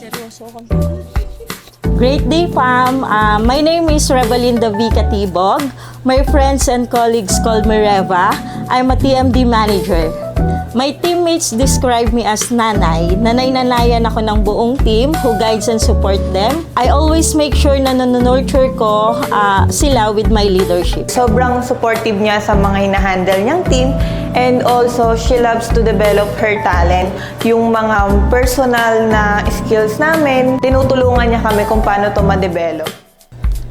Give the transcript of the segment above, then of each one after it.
Seryoso kang Great day, fam! My name is Revalinda V. Katibog. My friends and colleagues call me Reva. I'm a TMD manager. My teammates describe me as nanay. Nanay-nanayan ako ng buong team who guides and support them. I always make sure na nanonurture ko sila with my leadership. Sobrang supportive niya sa mga hinahandle niyang team, and also she loves to develop her talent. Yung mga personal na skills namin, tinutulungan niya kami kung paano to ma-develop.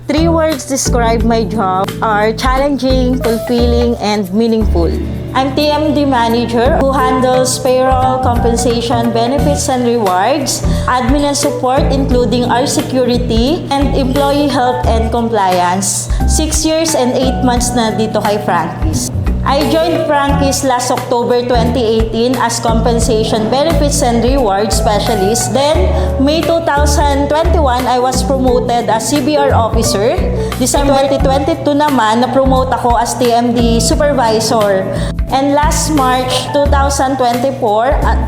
3 words describe my job are challenging, fulfilling, and meaningful. I'm TMD manager who handles payroll, compensation, benefits, and rewards, admin and support including our security, and employee health and compliance. 6 years and 8 months na dito kay Frankie's. I joined Frankie's last October 2018 as Compensation, Benefits, and Rewards Specialist. Then, May 2021, I was promoted as CBR Officer. December 2022 naman, na-promote ako as TMD Supervisor. And last March 2024,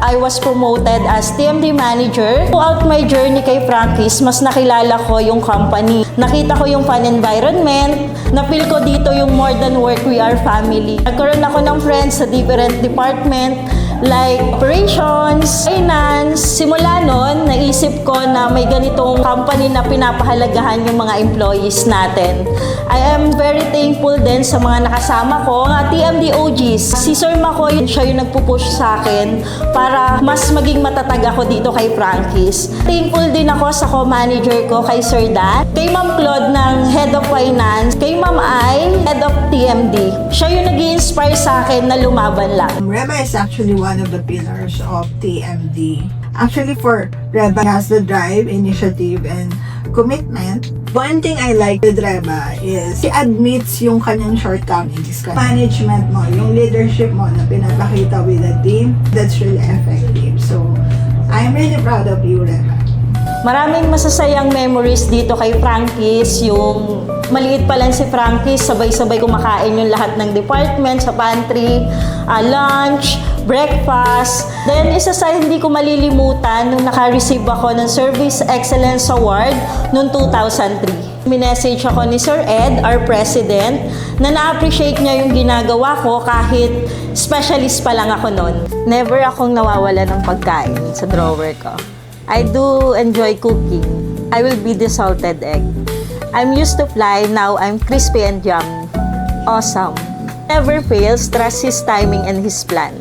I was promoted as TMD Manager. Throughout my journey kay Frankie's, mas nakilala ko yung company. Nakita ko yung fun environment. Na-feel ko dito yung more than work, we are family. Nagkaroon ako ng friends sa different department like operations, finance. Simula nun, naisip ko na may ganitong company na pinapahalagahan yung mga employees natin. I am very thankful din sa mga nakasama ko, mga TMD OGs. Si Sir Makoy, siya yung nagpupush sa akin para mas maging matatag ako dito kay Frankie's. Thankful din ako sa co-manager ko kay Sir Dan, kay Ma'am Claude ng Head of Finance, kay Ma'am Ai, Head of TMD. Siya yung nag-i-inspire sa akin na lumaban lang. Reva is actually one of the pillars of TMD. Actually, for Reva, has the drive, initiative, and commitment. One thing I like with Reva is she admits yung kanyang shortcomings. Management mo, yung leadership mo na pinapakita with the team, that's really effective. So, I'm really proud of you, Reva. Maraming masasayang memories dito kay Frankie's. Yung maliit pa lang si Frankie's, sabay-sabay kumakain yung lahat ng department sa pantry, lunch, breakfast. Then, isa sa hindi ko malilimutan, nung naka-receive ako ng Service Excellence Award noong 2003. Minessage ako ni Sir Ed, our President, na na-appreciate niya yung ginagawa ko kahit specialist pa lang ako noon. Never akong nawawala ng pagkain sa drawer ko. I do enjoy cooking. I will be the salted egg. I'm used to fly, now I'm crispy and yummy. Awesome. Never fails, trust his timing and his plan.